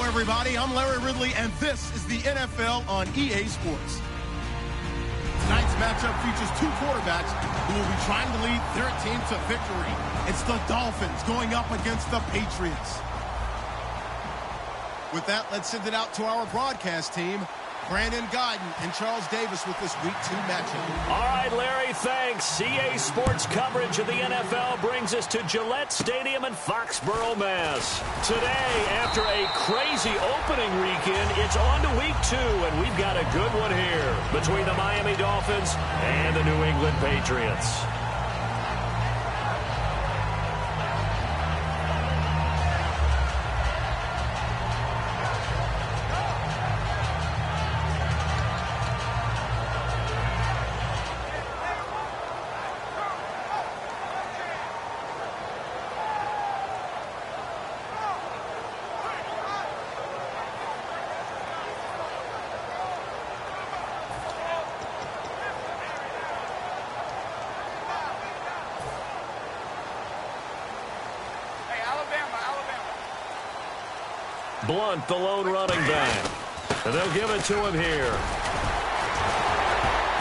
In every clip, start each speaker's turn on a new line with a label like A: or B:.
A: Everybody, I'm Larry Ridley, and this is the NFL on EA Sports. Tonight's matchup features two quarterbacks who will be trying to lead their team to victory. It's the Dolphins going up against the Patriots. With that, let's send it out to our broadcast team. Brandon Guyton and Charles Davis with this Week 2 matchup.
B: All right, Larry, thanks. EA Sports coverage of the NFL brings us to Gillette Stadium in Foxborough, Mass. Today, after a crazy opening weekend, it's on to Week 2, and we've got a good one here between the Miami Dolphins and the New England Patriots. Blunt, the lone running back. And they'll give it to him here.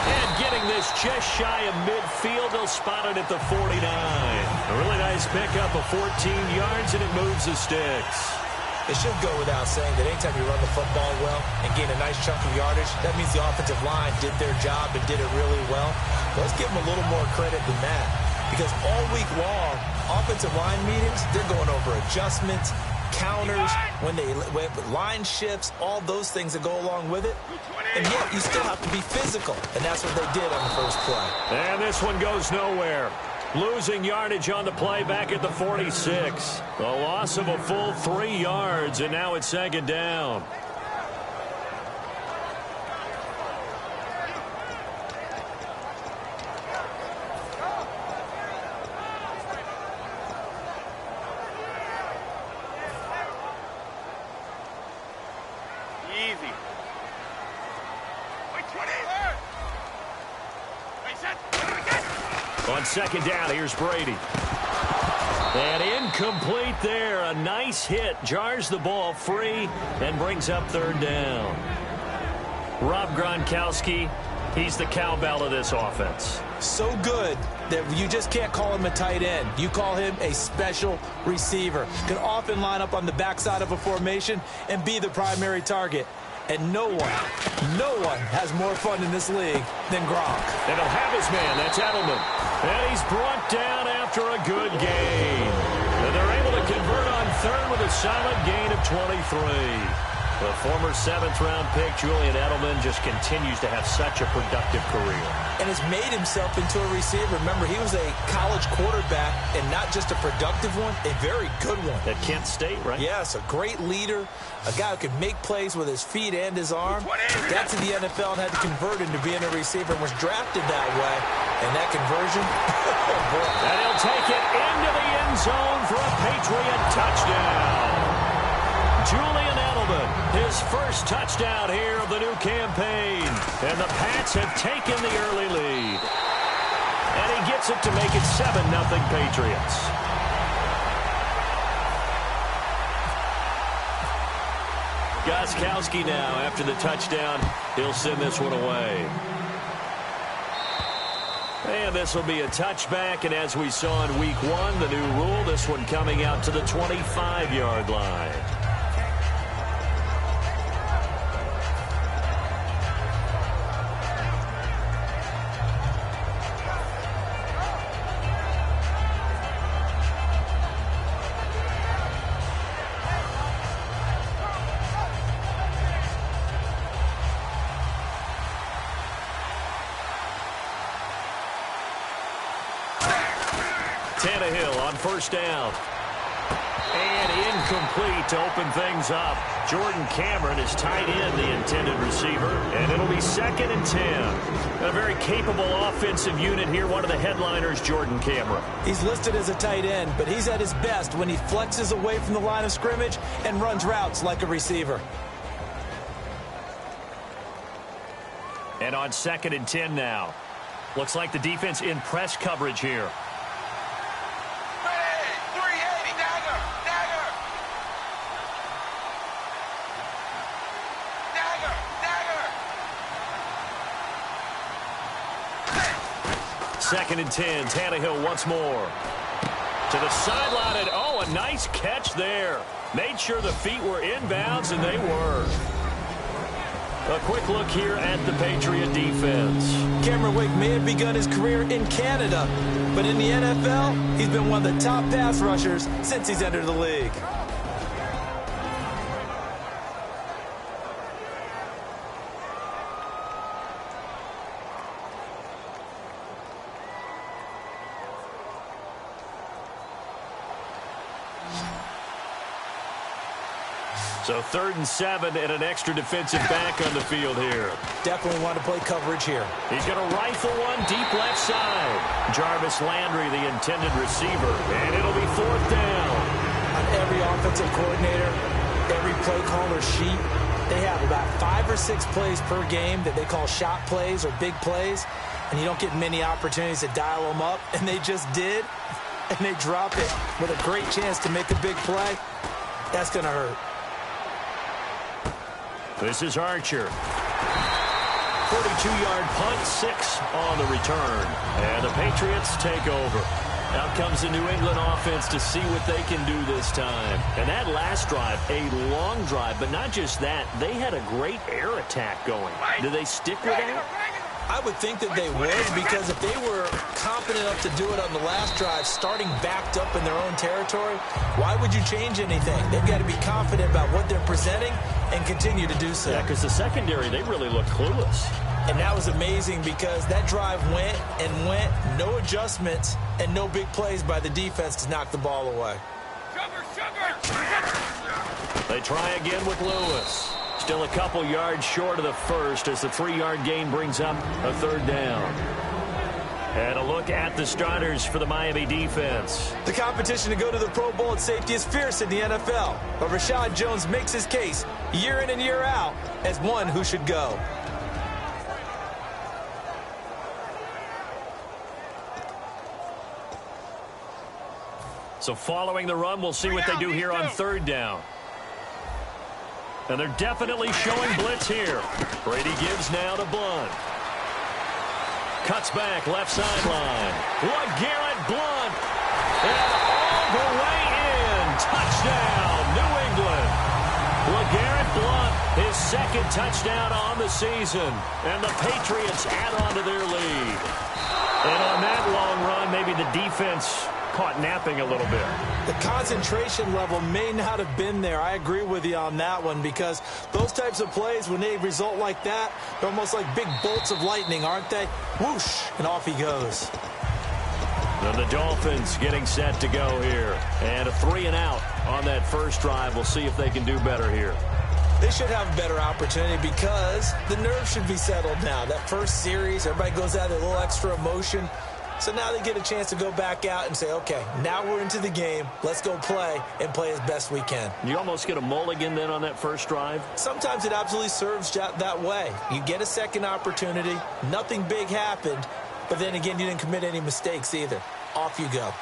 B: And getting this just shy of midfield, they'll spot it at the 49. A really nice pickup of 14 yards, and it moves the sticks.
C: It should go without saying that anytime you run the football well and gain a nice chunk of yardage, that means the offensive line did their job and did it really well. Let's give them a little more credit than that, because all week long, offensive line meetings, they're going over adjustments, counters, when line shifts, all those things that go along with it. And yet you still have to be physical, and that's what they did on the first play.
B: And this one goes nowhere. Losing yardage on the play back at the 46. A loss of a full 3 yards, and now it's second down. On second down, here's Brady. And incomplete there. A nice hit. Jars the ball free and brings up third down. Rob Gronkowski, he's the cowbell of this offense.
C: So good that you just can't call him a tight end. You call him a special receiver. Can often line up on the backside of a formation and be the primary target. And no one has more fun in this league than Gronk.
B: And he'll have his man. That's Edelman. And he's brought down after a good gain. And they're able to convert on third with a solid gain of 23. The former 7th-round pick, Julian Edelman, just continues to have such a productive career.
C: And has made himself into a receiver. Remember, he was a college quarterback, and not just a productive one, a very good one.
B: At Kent State, right?
C: Yes, a great leader, a guy who can make plays with his feet and his arm. Got to the NFL and had to convert into being a receiver and was drafted that way. And that conversion, oh boy.
B: And he'll take it into the end zone for a Patriot touchdown. Julian Edelman, his first touchdown here of the new campaign. And the Pats have taken the early lead. And he gets it to make it 7-0 Patriots. Gostkowski now, after the touchdown, he'll send this one away. And this will be a touchback, and as we saw in Week 1, the new rule, this one coming out to the 25-yard line. Tannehill on first down. And incomplete to open things up. Jordan Cameron is tight end, the intended receiver. And it'll be 2nd and 10. A very capable offensive unit here. One of the headliners, Jordan Cameron.
C: He's listed as a tight end, but he's at his best when he flexes away from the line of scrimmage and runs routes like a receiver.
B: And on 2nd and 10 now. Looks like the defense in press coverage here. Second and 10, Tannehill once more. To the sideline, and oh, a nice catch there. Made sure the feet were inbounds, and they were. A quick look here at the Patriot defense.
C: Cameron Wake may have begun his career in Canada, but in the NFL, he's been one of the top pass rushers since he's entered the league.
B: So 3rd and 7 and an extra defensive back on the field here.
C: Definitely want to play coverage here.
B: He's going to rifle one deep left side. Jarvis Landry, the intended receiver, and it'll be 4th down.
C: On every offensive coordinator, every play caller sheet, they have about 5 or 6 plays per game that they call shot plays or big plays, and you don't get many opportunities to dial them up, and they just did, and they drop it with a great chance to make a big play. That's going to hurt.
B: This is Archer. 42-yard punt, 6 on the return. And the Patriots take over. Out comes the New England offense to see what they can do this time. And that last drive, a long drive, but not just that. They had a great air attack going. Do they stick with that?
C: I would think that they would, because if they were confident enough to do it on the last drive, starting backed up in their own territory, why would you change anything? They've got to be confident about what they're presenting and continue to do so.
B: Yeah, because the secondary, they really looked clueless.
C: And that was amazing because that drive went and went, no adjustments, and no big plays by the defense to knock the ball away.
B: They try again with Lewis. Still a couple yards short of the first as the 3-yard gain brings up a 3rd down. And a look at the starters for the Miami defense.
C: The competition to go to the Pro Bowl at safety is fierce in the NFL, but Rashad Jones makes his case year in and year out as one who should go.
B: So following the run, we'll see what they do here on 3rd down. And they're definitely showing blitz here. Brady gives now to Blunt. Cuts back, left sideline. LeGarrette Blunt. And all the way in. Touchdown, New England. LeGarrette Blunt, his 2nd touchdown on the season. And the Patriots add on to their lead. And on that long run, maybe the defense caught napping a little bit.
C: The concentration level may not have been there. I agree with you on that one, because those types of plays, when they result like that, they're almost like big bolts of lightning, aren't they? Whoosh, and off he goes.
B: And the Dolphins getting set to go here. And a 3-and-out on that first drive. We'll see if they can do better here.
C: They should have a better opportunity because the nerves should be settled now. That first series, everybody goes out with a little extra emotion. So now they get a chance to go back out and say, okay, now we're into the game. Let's go play and play as best we can.
B: You almost get a mulligan then on that first drive?
C: Sometimes it absolutely serves that way. You get a second opportunity. Nothing big happened. But then again, you didn't commit any mistakes either. Off you go.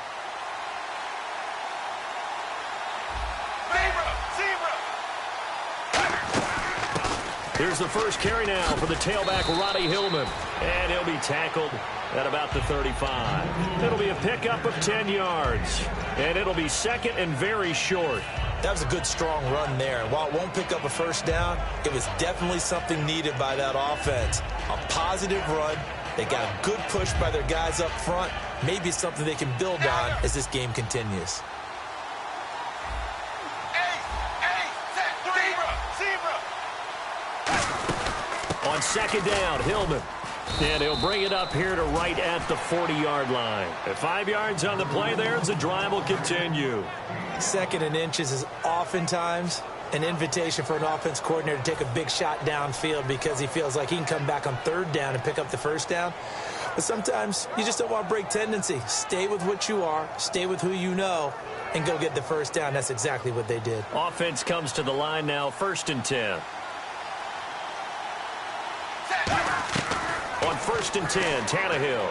B: Here's the first carry now for the tailback, Roddy Hillman. And he'll be tackled at about the 35. It'll be a pickup of 10 yards. And it'll be 2nd and very short.
C: That was a good, strong run there. And while it won't pick up a first down, it was definitely something needed by that offense. A positive run. They got a good push by their guys up front. Maybe it's something they can build on as this game continues. On
B: 2nd down, Hillman And he'll bring it up here to right at the 40-yard line. At 5 yards on the play there as the drive will continue.
C: 2nd and inches is oftentimes an invitation for an offense coordinator to take a big shot downfield because he feels like he can come back on 3rd down and pick up the 1st down. But sometimes you just don't want to break tendency. Stay with what you are, stay with who you know, and go get the 1st down. That's exactly what they did.
B: Offense comes to the line now, 1st and 10. On 1st and 10, Tannehill.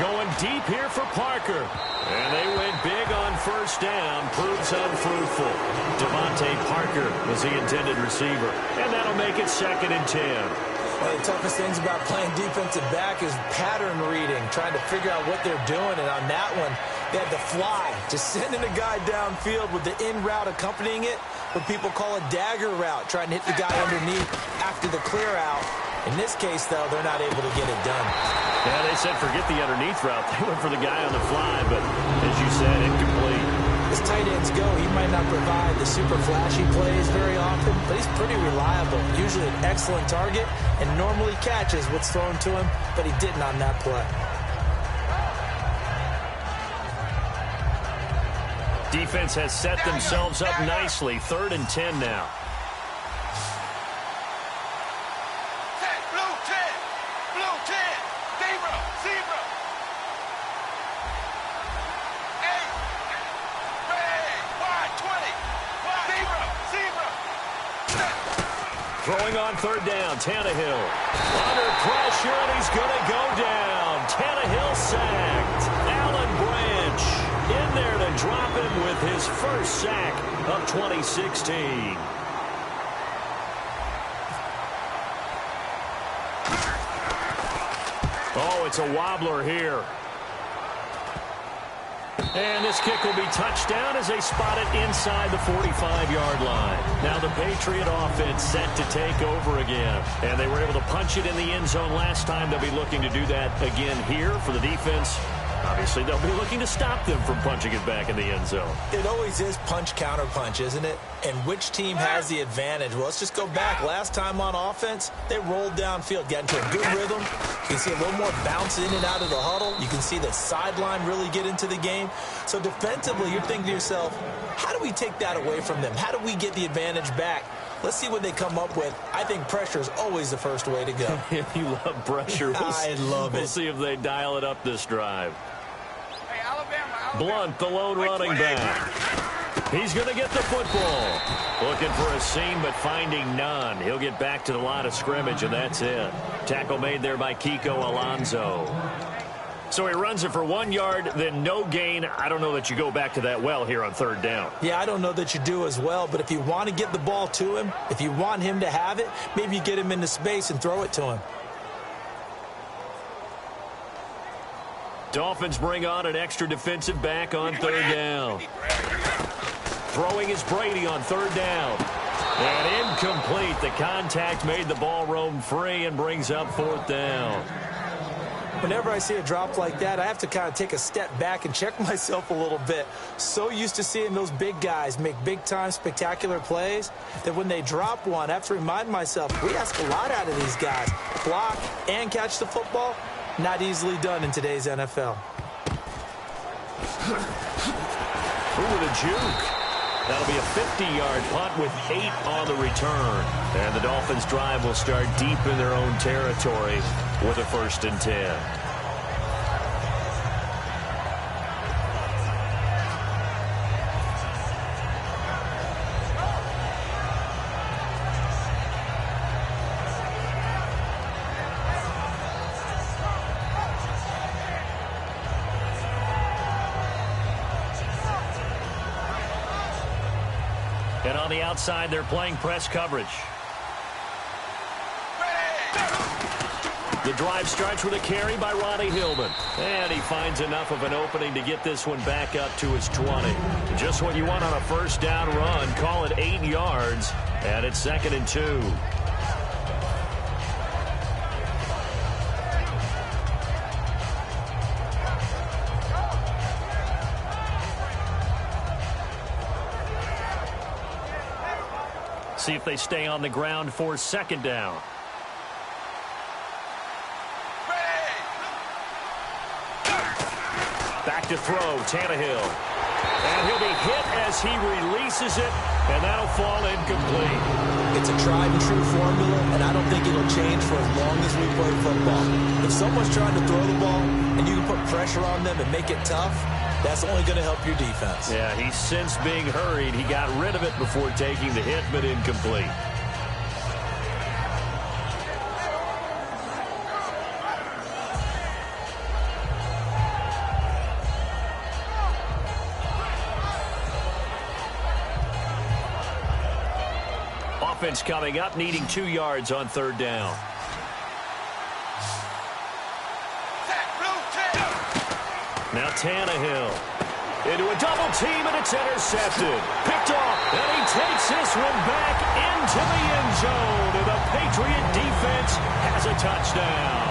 B: Going deep here for Parker. And they went big on 1st down. Proves unfruitful. Devontae Parker was the intended receiver. And that'll make it 2nd and 10.
C: One of the toughest things about playing defensive back is pattern reading, trying to figure out what they're doing. And on that one, they had to fly, just sending a guy downfield with the in route accompanying it, what people call a dagger route, trying to hit the guy underneath after the clear out. In this case, though, they're not able to get it done.
B: Yeah, they said forget the underneath route. They went for the guy on the fly, but as you said, incomplete.
C: As tight ends go, he might not provide the super flashy plays very often, but he's pretty reliable. Usually an excellent target and normally catches what's thrown to him, but he didn't on that play.
B: Defense has set themselves up nicely. 3rd and 10 now. Throwing on 3rd down, Tannehill. Under pressure, and he's going to go down. Tannehill sacked. Alan Branch in there to drop him with his first sack of 2016. Oh, it's a wobbler here. And this kick will be touchdown as they spot it inside the 45-yard line. Now the Patriot offense set to take over again. And they were able to punch it in the end zone last time. They'll be looking to do that again here for the defense. Obviously, they'll be looking to stop them from punching it back in the end zone.
C: It always is punch, counter punch, isn't it? And which team has the advantage? Well, let's just go back. Last time on offense, they rolled downfield, got into a good rhythm. You can see a little more bounce in and out of the huddle. You can see the sideline really get into the game. So defensively, you're thinking to yourself, how do we take that away from them? How do we get the advantage back? Let's see what they come up with. I think pressure is always the first way to go.
B: If you love pressure,
C: I love it.
B: We'll see if they dial it up this drive. Blunt, the lone running back. He's going to get the football. Looking for a seam, but finding none. He'll get back to the line of scrimmage, and that's it. Tackle made there by Kiko Alonso. So he runs it for 1 yard, then no gain. I don't know that you go back to that well here on 3rd down.
C: Yeah, I don't know that you do as well, but if you want to get the ball to him, if you want him to have it, maybe you get him into space and throw it to him.
B: Dolphins bring on an extra defensive back on 3rd down. Throwing is Brady on 3rd down. And incomplete. The contact made the ball roam free and brings up 4th down.
C: Whenever I see a drop like that, I have to kind of take a step back and check myself a little bit. So used to seeing those big guys make big-time spectacular plays that when they drop one, I have to remind myself, we ask a lot out of these guys. Block and catch the football, not easily done in today's NFL.
B: Ooh, with a juke. That'll be a 50-yard punt with 8 on the return. And the Dolphins' drive will start deep in their own territory with a 1st and 10. And on the outside, they're playing press coverage. The drive starts with a carry by Ronnie Hillman. And he finds enough of an opening to get this one back up to his 20. Just what you want on a 1st down run. Call it 8 yards. And it's 2nd and 2. See if they stay on the ground for 2nd down. Back to throw, Tannehill. And he'll be hit as he releases it, and that'll fall incomplete.
C: It's a tried-and-true formula, and I don't think it'll change for as long as we play football. If someone's trying to throw the ball and you can put pressure on them and make it tough, that's only going to help your defense.
B: Yeah, he's since being hurried. He got rid of it before taking the hit, but incomplete. Offense coming up, needing 2 yards on third down. Now Tannehill into a double team, and it's intercepted. Picked off, and he takes this one back into the end zone. And the Patriot defense has a touchdown.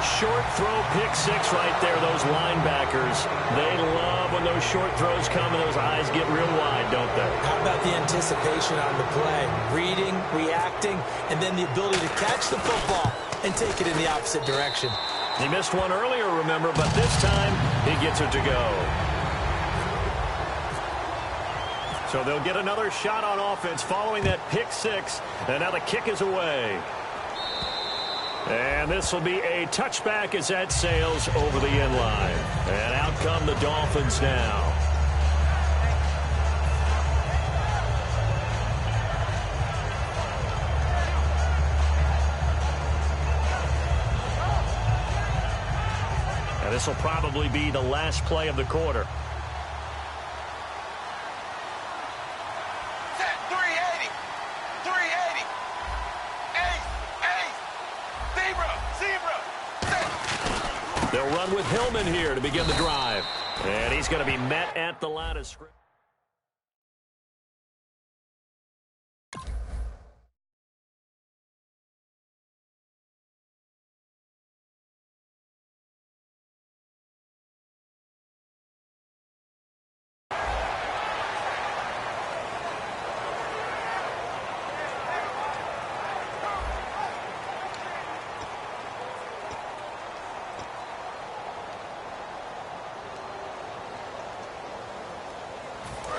B: Short throw, pick six right there. Those linebackers, they love when those short throws come and those eyes get real wide, don't they?
C: How about the anticipation on the play? Reading, reacting, and then the ability to catch the football and take it in the opposite direction.
B: He missed one earlier, remember, but this time he gets it to go. So they'll get another shot on offense following that pick six, and now the kick is away. And this will be a touchback as that sails over the end line. And out come the Dolphins now. And this will probably be the last play of the quarter. They'll run with Hillman here to begin the drive. And he's going to be met at the line of scrimmage.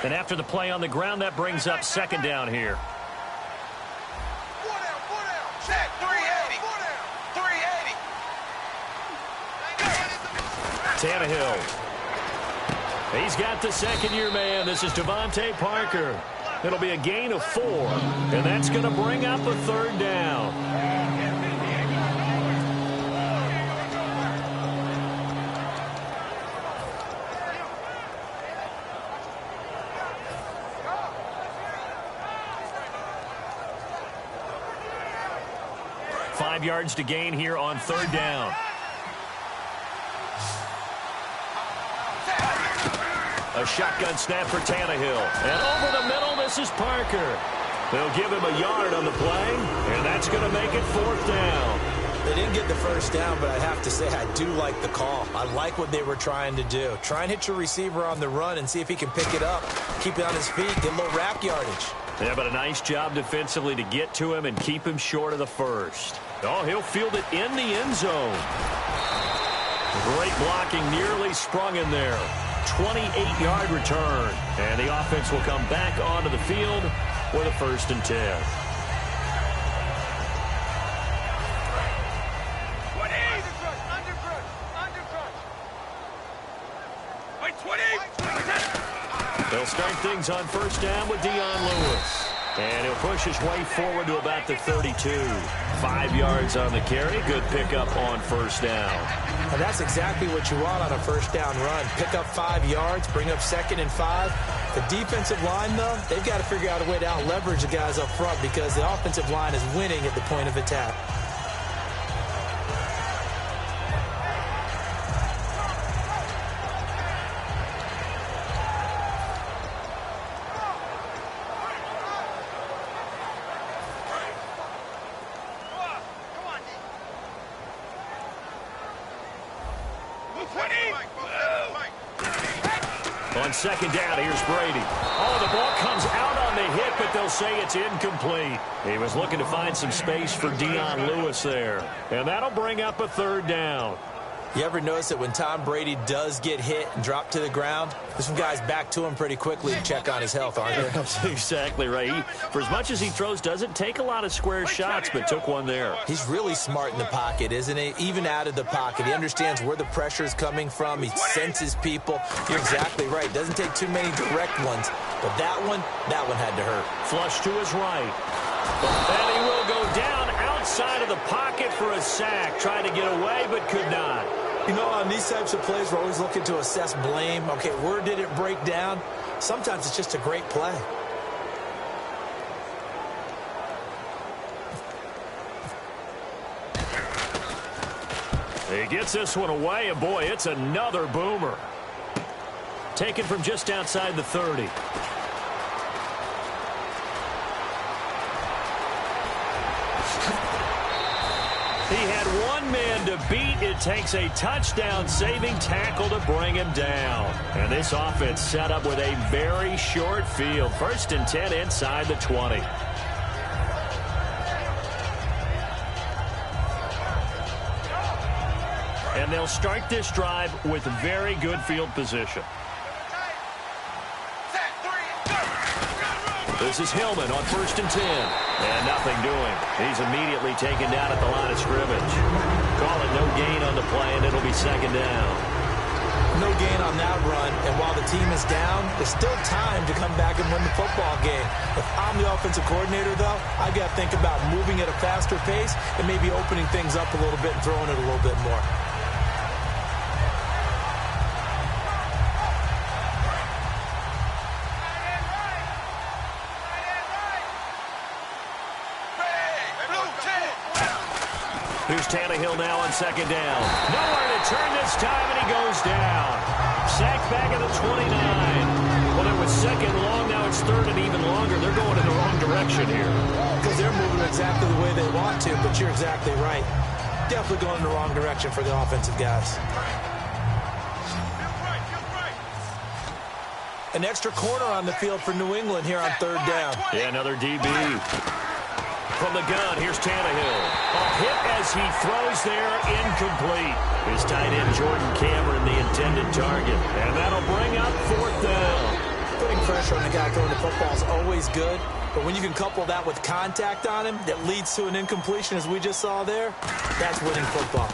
B: And after the play on the ground, that brings up second down here.
D: Check, 380. 380.
B: Tannehill. He's got the second-year man. This is Devontae Parker. It'll be a gain of 4, and that's going to bring up a third down. Five yards to gain here on third down. A shotgun snap for Tannehill. And over the middle, this is Parker. They'll give him a yard on the play, and that's going to make it fourth down.
C: They didn't get the first down, but I have to say I do like the call. I like what they were trying to do. Try and hit your receiver on the run and see if he can pick it up, keep it on his feet, get a little rack yardage.
B: Yeah, but a nice job defensively to get to him and keep him short of the first. Oh, he'll field it in the end zone. Great blocking, nearly sprung in there. 28-yard return. And the offense will come back onto the field with a 1st and 10. They'll start things on first down with Dion Lewis. And he'll push his way forward to about the 32. 5 yards on the carry. Good pickup on first down.
C: And that's exactly what you want on a first down run. Pick up 5 yards, bring up 2nd and 5. The defensive line, though, they've got to figure out a way to out-leverage the guys up front because the offensive line is winning at the point of attack.
B: On second down, here's Brady. Oh, the ball comes out on the hit, but they'll say it's incomplete. He was looking to find some space for Dion Lewis there. And that'll bring up a third down.
C: You ever notice that when Tom Brady does get hit and drop to the ground, there's some guys back to him pretty quickly to check on his health, aren't there?
B: That's exactly right. For as much as he throws, doesn't take a lot of square shots, but took one there.
C: He's really smart in the pocket, isn't he? Even out of the pocket. He understands where the pressure is coming from. He senses people. You're exactly right. Doesn't take too many direct ones. But that one had to hurt.
B: Flush to his right. And he will go down outside of the pocket for a sack. Tried to get away, but could not.
C: You know, on these types of plays, we're always looking to assess blame. Okay, where did it break down? Sometimes it's just a great play.
B: He gets this one away, and boy, it's another boomer. Taken from just outside the 30. He had one man to beat. It takes a touchdown-saving tackle to bring him down. And this offense set up with a very short field. 1st and 10 inside the 20. And they'll start this drive with very good field position. This is Hillman on 1st and 10. And nothing doing. He's immediately taken down at the line of scrimmage. Call it no gain on the play, and it'll be 2nd down.
C: No gain on that run, and while the team is down, there's still time to come back and win the football game. If I'm the offensive coordinator, though, I've got to think about moving at a faster pace and maybe opening things up a little bit and throwing it a little bit more.
B: Here's Tannehill now on 2nd down. Nowhere to turn this time, and he goes down. Sacked back at the 29. Well, it was 2nd long. Now it's 3rd and even longer. They're going in the wrong direction here.
C: Because they're moving exactly the way they want to, but you're exactly right. Definitely going in the wrong direction for the offensive guys. An extra corner on the field for New England here on 3rd down.
B: Yeah, another DB. From the gun, here's Tannehill. A hit as he throws there, incomplete. His tight end, Jordan Cameron, the intended target. And that'll bring up 4th down.
C: Putting pressure on the guy throwing the football is always good, but when you can couple that with contact on him that leads to an incompletion, as we just saw there, that's winning football.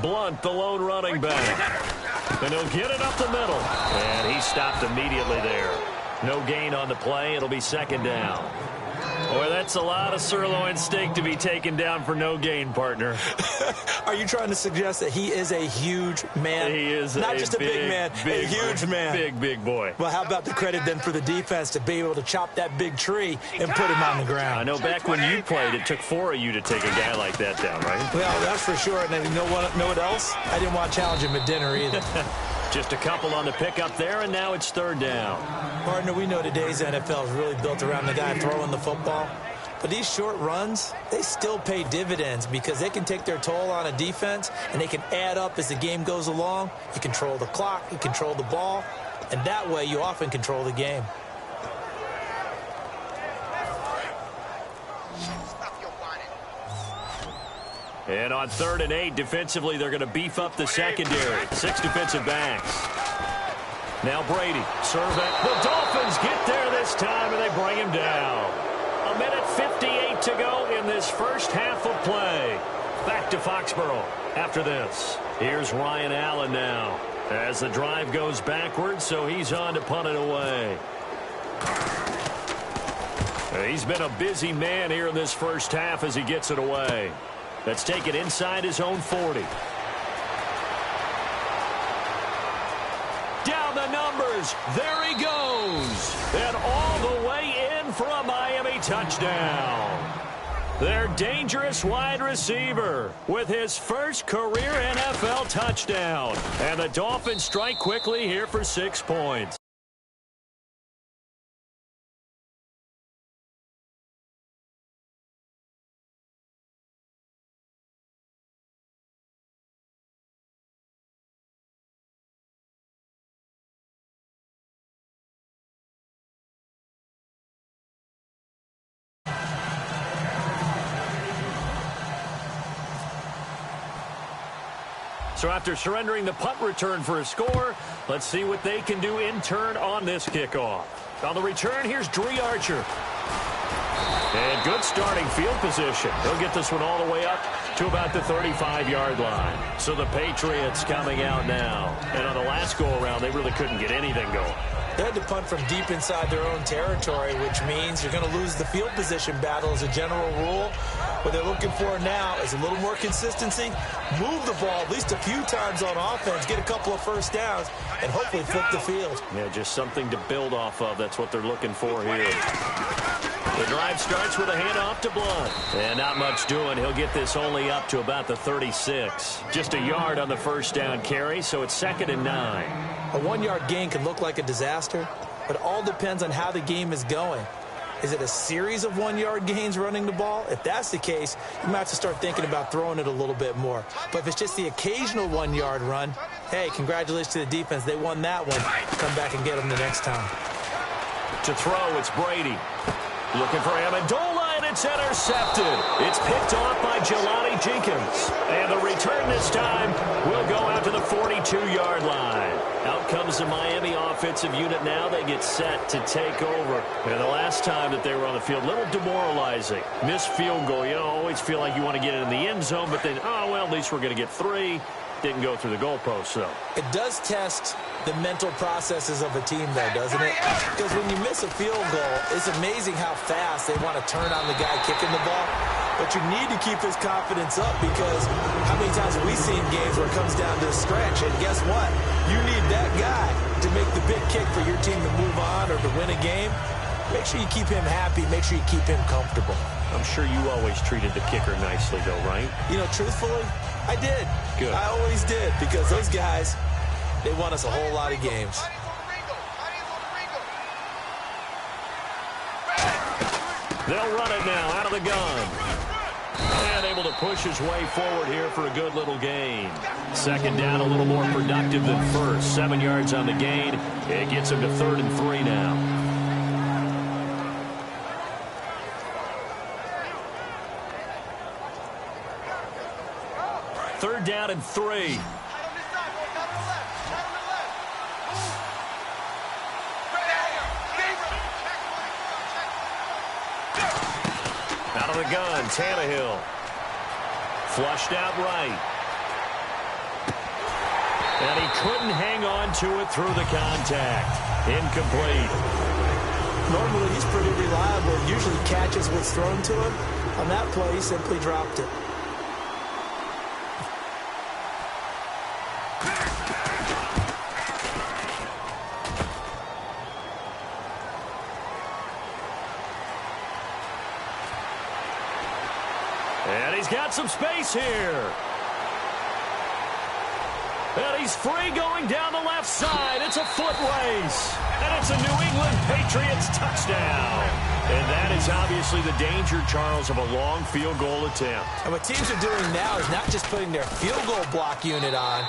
B: Blunt, the lone running back. And he'll get it up the middle. And he stopped immediately there. No gain on the play. It'll be 2nd down. Boy, that's a lot of sirloin steak to be taken down for no gain, partner.
C: Are you trying to suggest that he is a huge man?
B: He is
C: not just a big man, a huge man.
B: Big boy.
C: Well, how about the credit then for the defense to be able to chop that big tree and put him on the ground?
B: I know back when you played, it took 4 of you to take a guy like that down, right?
C: Well, that's for sure. And you know what else? I didn't want to challenge him at dinner either.
B: Just a couple on the pickup there, and now it's 3rd down.
C: Partner, we know today's NFL is really built around the guy throwing the football. But these short runs, they still pay dividends because they can take their toll on a defense, and they can add up as the game goes along. You control the clock, you control the ball, and that way you often control the game.
B: And on 3rd and 8, defensively, they're going to beef up the secondary. 6 defensive backs. Now Brady, survey. The Dolphins get there this time, and they bring him down. 1:58 to go in this first half of play. Back to Foxborough after this. Here's Ryan Allen now as the drive goes backwards, so he's on to punt it away. He's been a busy man here in this first half as he gets it away. Let's take it inside his own 40. Down the numbers. There he goes. And all the way in for a Miami touchdown. Their dangerous wide receiver with his first career NFL touchdown. And the Dolphins strike quickly here for 6 points. So after surrendering the punt return for a score, let's see what they can do in turn on this kickoff. On the return, here's Dree Archer. And good starting field position. He'll get this one all the way up to about the 35-yard line. So the Patriots coming out now. And on the last go-around, they really couldn't get anything going.
C: They had to punt from deep inside their own territory, which means you're going to lose the field position battle as a general rule. What they're looking for now is a little more consistency, move the ball at least a few times on offense, get a couple of first downs, and hopefully flip the field.
B: Yeah, just something to build off of. That's what they're looking for here. The drive starts with a handoff to Blunt. And not much doing. He'll get this only up to about the 36. Just a yard on the first down carry, so it's 2nd and 9.
C: A 1-yard gain can look like a disaster, but it all depends on how the game is going. Is it a series of 1-yard gains running the ball? If that's the case, you might have to start thinking about throwing it a little bit more. But if it's just the occasional 1-yard run, hey, congratulations to the defense. They won that one. Come back and get them the next time.
B: To throw, it's Brady. Looking for Amendola, and it's intercepted. It's picked off by Jelani Jenkins. And the return this time will go out to the 42-yard line. Out comes the Miami offensive unit now. They get set to take over. And the last time that they were on the field, a little demoralizing. Missed field goal. You always feel like you want to get it in the end zone, but then, oh, well, at least we're going to get 3. Didn't go through the goalpost, though.
C: It does test the mental processes of a team, though, doesn't it? Because when you miss a field goal, it's amazing how fast they want to turn on the guy kicking the ball. But you need to keep his confidence up, because how many times have we seen games where it comes down to a stretch, and guess what? You need that guy to make the big kick for your team to move on or to win a game. Make sure you keep him happy. Make sure you keep him comfortable.
B: I'm sure you always treated the kicker nicely, though, right?
C: You know, truthfully, I did.
B: Good.
C: I always did, because those guys, they won us a whole lot of games.
B: They'll run it now out of the gun. And able to push his way forward here for a good little gain. 2nd down, a little more productive than first. 7 yards on the gain. It gets him to 3rd and 3 now. 3rd down and 3. Out of the gun, Tannehill. Flushed out right. And he couldn't hang on to it through the contact. Incomplete.
C: Normally, he's pretty reliable. Usually catches what's thrown to him. On that play, he simply dropped it.
B: And he's got some space here. And he's free going down the left side. It's a foot race. And it's a New England Patriots touchdown. And that is obviously the danger, Charles, of a long field goal attempt.
C: And what teams are doing now is not just putting their field goal block unit on.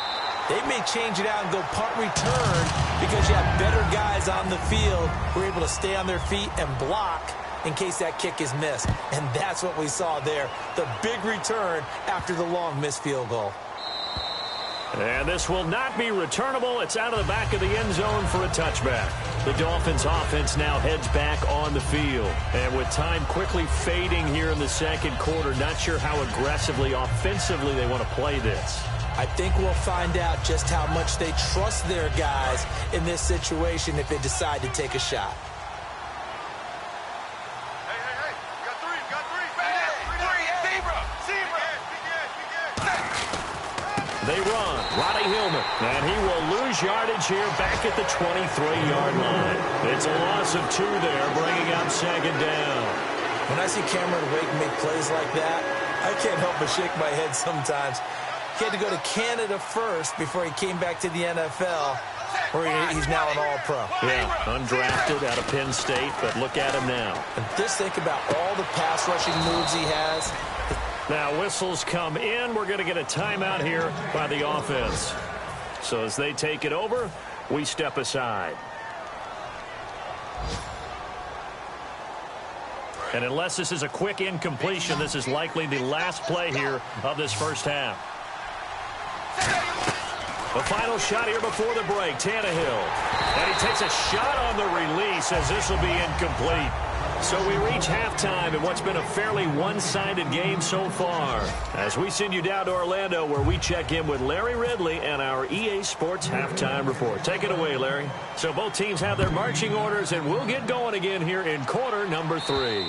C: They may change it out and go punt return, because you have better guys on the field who are able to stay on their feet and block in case that kick is missed. And that's what we saw there, the big return after the long missed field goal.
B: And this will not be returnable. It's out of the back of the end zone for a touchback. The Dolphins offense now heads back on the field. And with time quickly fading here in the second quarter, not sure how aggressively, offensively they want to play this.
C: I think we'll find out just how much they trust their guys in this situation if they decide to take a shot.
B: They run. Roddy Hillman. And he will lose yardage here back at the 23-yard line. It's a loss of 2 there, bringing up 2nd down.
C: When I see Cameron Wake make plays like that, I can't help but shake my head sometimes. He had to go to Canada first before he came back to the NFL, where he's now an all-pro.
B: Yeah, undrafted out of Penn State, but look at him now.
C: And just think about all the pass rushing moves he has.
B: Now whistles come in. We're going to get a timeout here by the offense. So as they take it over, we step aside. And unless this is a quick incompletion, this is likely the last play here of this first half. The final shot here before the break, Tannehill. And he takes a shot on the release as this will be incomplete. So we reach halftime in what's been a fairly one-sided game so far. As we send you down to Orlando, where we check in with Larry Ridley and our EA Sports Halftime Report. Take it away, Larry. So both teams have their marching orders, and we'll get going again here in quarter number 3.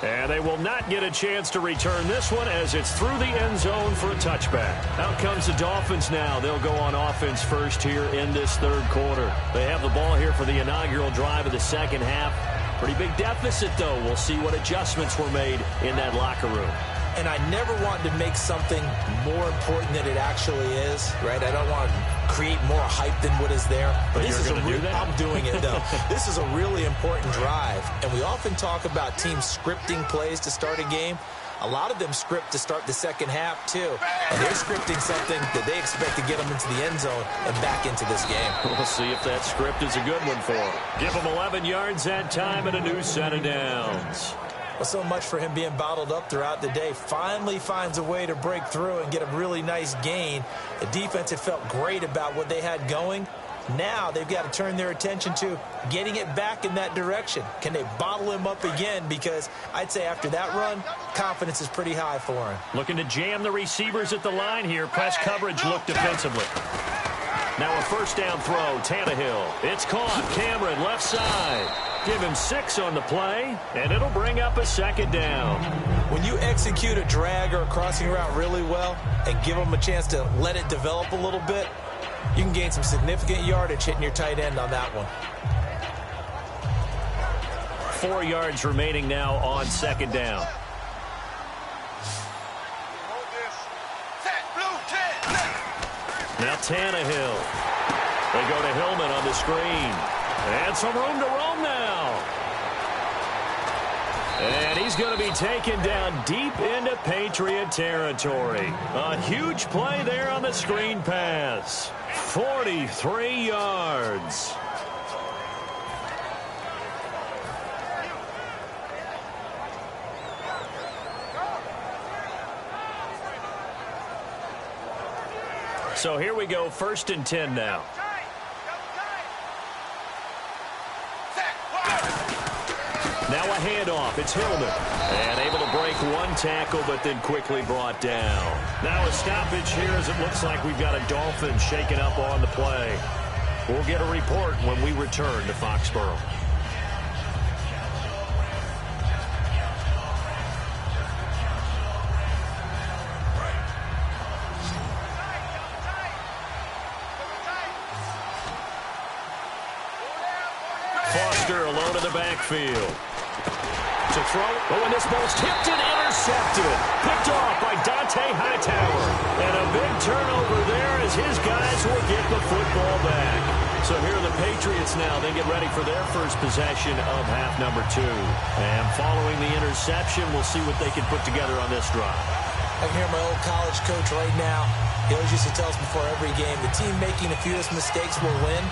B: And they will not get a chance to return this one as it's through the end zone for a touchback. Out comes the Dolphins now. They'll go on offense first here in this third quarter. They have the ball here for the inaugural drive of the second half. Pretty big deficit, though. We'll see what adjustments were made in that locker room.
C: And I never want to make something more important than it actually is, right? I don't want to create more hype than what is there.
B: But this is do that?
C: I'm doing it, though. This is a really important drive. And we often talk about teams scripting plays to start a game. A lot of them script to start the second half, too. And they're scripting something that they expect to get them into the end zone and back into this game.
B: We'll see if that script is a good one for them. Give them 11 yards that time and a new set of downs.
C: Well, so much for him being bottled up throughout the day. Finally finds a way to break through and get a really nice gain. The defense had felt great about what they had going. Now they've got to turn their attention to getting it back in that direction. Can they bottle him up again? Because I'd say after that run, confidence is pretty high for him.
B: Looking to jam the receivers at the line here. Press coverage look defensively. Now a first down throw, Tannehill. It's caught. Cameron left side. Give him 6 on the play, and it'll bring up a second down.
C: When you execute a drag or a crossing route really well and give them a chance to let it develop a little bit, you can gain some significant yardage hitting your tight end on that one.
B: 4 yards remaining now on second down. Now Tannehill. They go to Hillman on the screen. And some room to roam now. And he's going to be taken down deep into Patriot territory. A huge play there on the screen pass. 43 yards. So here we go, 1st and 10 now. Now a handoff. It's Hillman. And able to break one tackle, but then quickly brought down. Now a stoppage here as it looks like we've got a Dolphin shaken up on the play. We'll get a report when we return to Foxborough. Foster alone in the backfield. To throw. Oh, and this ball's tipped and intercepted. Picked off by Dante Hightower. And a big turnover there as his guys will get the football back. So here are the Patriots now. They get ready for their first possession of half number 2. And following the interception, we'll see what they can put together on this drive.
C: I can hear my old college coach right now. He always used to tell us before every game, the team making the fewest mistakes will win.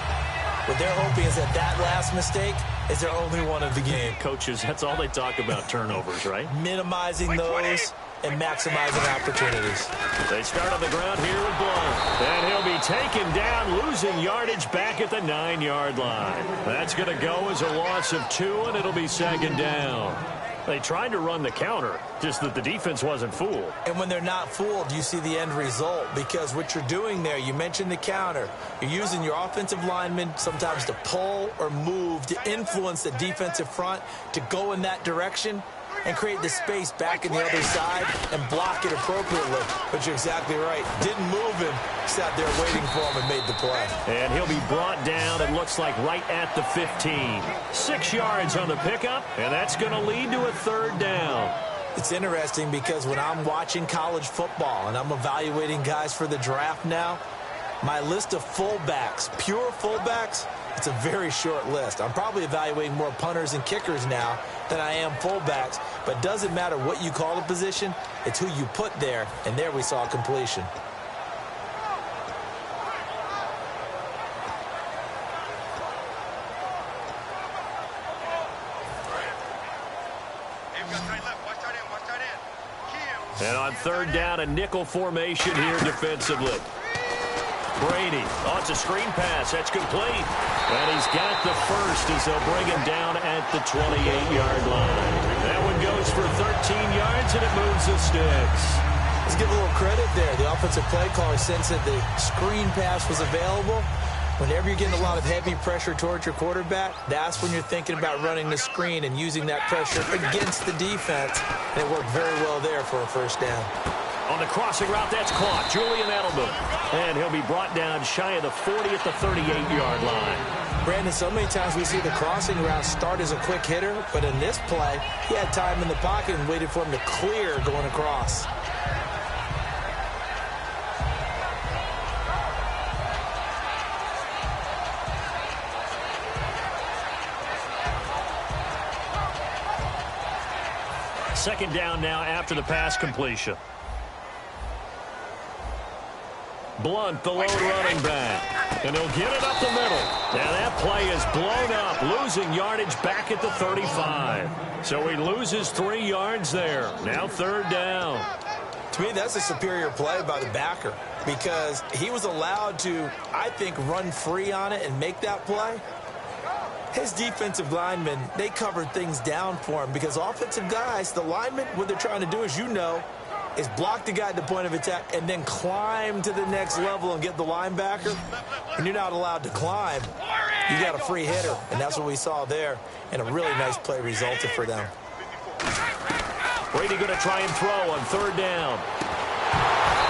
C: What they're hoping is that that last mistake is their only one of the game.
B: Coaches, that's all they talk about, turnovers, right?
C: Minimizing those and maximizing opportunities.
B: They start on the ground here with Blount. And he'll be taken down, losing yardage back at the 9-yard line. That's going to go as a loss of 2, and it'll be second down. They tried to run the counter, just that the defense wasn't fooled.
C: And when they're not fooled, you see the end result. Because what you're doing there, you mentioned the counter. You're using your offensive linemen sometimes to pull or move to influence the defensive front to go in that direction. and create the space back in the other side and block it appropriately. But you're exactly right. Didn't move him. Sat there waiting for him and made the play.
B: And he'll be brought down, it looks like, right at the 15. 6 yards on the pickup, and that's going to lead to a third down.
C: It's interesting because when I'm watching college football and I'm evaluating guys for the draft now, my list of fullbacks, pure fullbacks, it's a very short list. I'm probably evaluating more punters and kickers now than I am fullbacks. But it doesn't matter what you call the position, it's who you put there. And there we saw completion.
B: And on third down, a nickel formation here defensively. Brady, oh, it's a screen pass. That's complete. And he's got the first as they'll bring him down at the 28-yard line. That one goes for 13 yards, and it moves the sticks.
C: Let's give a little credit there. The offensive play caller sensed that the screen pass was available. Whenever you're getting a lot of heavy pressure towards your quarterback, that's when you're thinking about running the screen and using that pressure against the defense. And it worked very well there for a first down.
B: On the crossing route, that's caught. Julian Edelman. And he'll be brought down shy of the 40 at the 38-yard line.
C: Brandon, so many times we see the crossing route start as a quick hitter, but in this play, he had time in the pocket and waited for him to clear going across.
B: Second down now after the pass completion. Blunt, the lone running back. And he'll get it up the middle. Now that play is blown up, losing yardage back at the 35. So he loses 3 yards there. Now third down.
C: To me, that's a superior play by the backer because he was allowed to, I think, run free on it and make that play. His defensive linemen, they covered things down for him because offensive guys, the linemen, what they're trying to do, as you know, is block the guy at the point of attack and then climb to the next level and get the linebacker. And you're not allowed to climb. You got a free hitter, and that's what we saw there. And a really nice play resulted for them.
B: Brady going to try and throw on third down.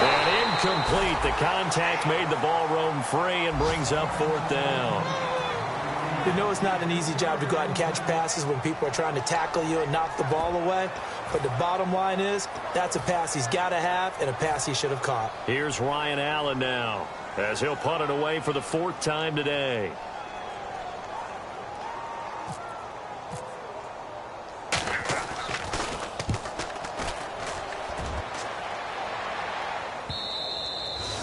B: And incomplete. The contact made the ball roam free and brings up fourth down.
C: You know it's not an easy job to go out and catch passes when people are trying to tackle you and knock the ball away. But the bottom line is, that's a pass he's got to have and a pass he should have caught.
B: Here's Ryan Allen now, as he'll punt it away for the 4th time today.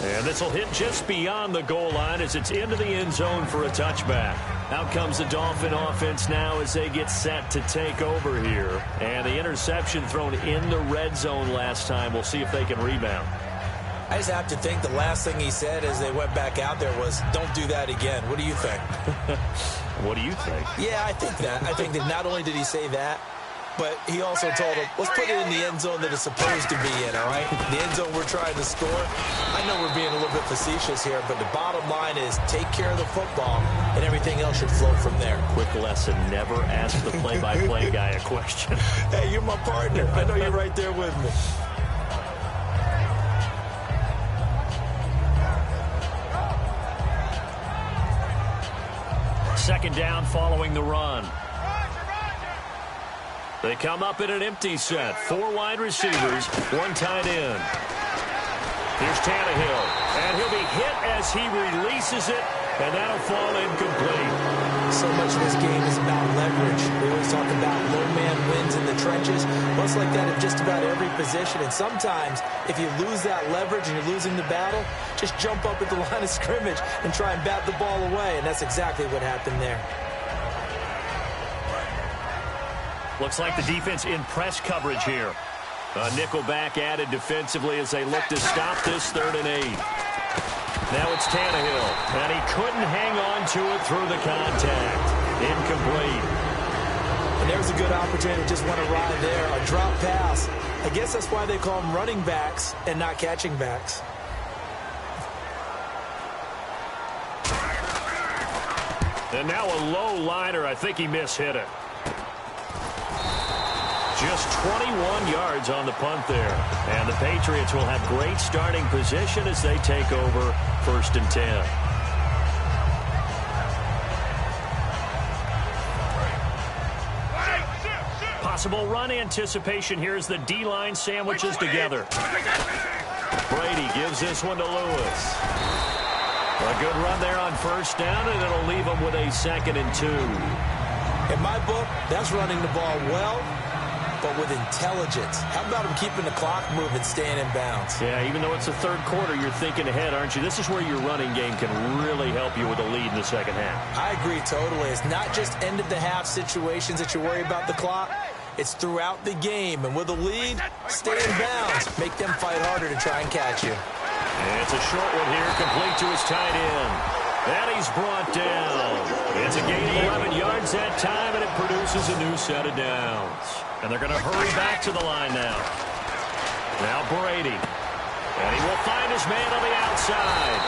B: And this will hit just beyond the goal line as it's into the end zone for a touchback. Out comes the Dolphin offense now as they get set to take over here. And the interception thrown in the red zone last time. We'll see if they can rebound.
C: I just have to think the last thing he said as they went back out there was, don't do that again. What do you think?
B: What do you think?
C: Yeah, I think that. I think that not only did he say that, but he also told him, let's put it in the end zone that it's supposed to be in, all right? The end zone we're trying to score. I know we're being a little bit facetious here, but the bottom line is take care of the football, and everything else should flow from there.
B: Quick lesson, never ask the play-by-play guy a question.
C: Hey, you're my partner. I know you're right there with me.
B: Second down following the run. They come up in an empty set. 4 wide receivers, 1 tight end. Here's Tannehill, and he'll be hit as he releases it, and that'll fall incomplete.
C: So much of this game is about leverage. We always talk about low man wins in the trenches. Well, it's like that in just about every position. And sometimes, if you lose that leverage and you're losing the battle, just jump up at the line of scrimmage and try and bat the ball away. And that's exactly what happened there.
B: Looks like the defense in press coverage here. A nickelback added defensively as they look to stop this 3rd and 8. Now it's Tannehill, and he couldn't hang on to it through the contact. Incomplete.
C: And there's a good opportunity to just want to ride there. A drop pass. I guess that's why they call them running backs and not catching backs.
B: And now a low liner. I think he mishit it. Just 21 yards on the punt there. And the Patriots will have great starting position as they take over 1st and 10. Possible run anticipation here as the D-line sandwiches together. Brady gives this one to Lewis. A good run there on 1st down, and it'll leave them with a 2nd and 2.
C: In my book, that's running the ball well, but with intelligence. How about him keeping the clock moving, staying in bounds?
B: Yeah, even though it's the 3rd quarter, you're thinking ahead, aren't you? This is where your running game can really help you with a lead in the 2nd half.
C: I agree totally. It's not just end-of-the-half situations that you worry about the clock. It's throughout the game. And with a lead, stay in bounds. Make them fight harder to try and catch you.
B: And it's a short one here, complete to his tight end. And he's brought down. It's a gain of 11 yards that time, and it produces a new set of downs. And they're going to hurry back to the line now. Now Brady. And he will find his man on the outside.